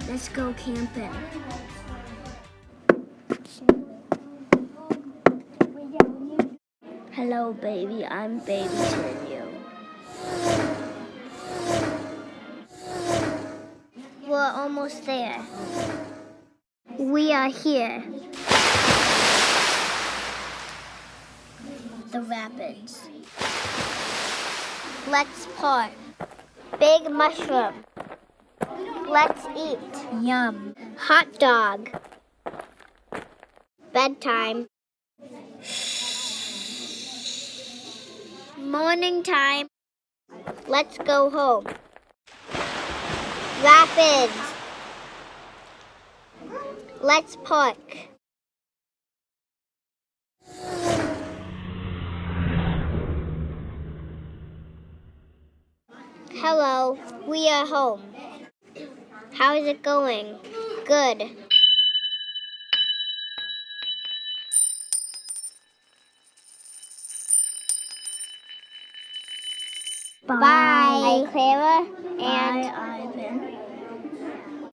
Let's go camping. Hello, baby. I'm babysitting you. We're almost there. We are here. The rapids. Let's park. Big mushroom. Let's eat. Yum. Hot dog. Bedtime. Morning time. Let's go home. Rapids. Let's park. Hello, we are home. How is it going? Good. Bye. Bye, Clara. Bye, Ivan.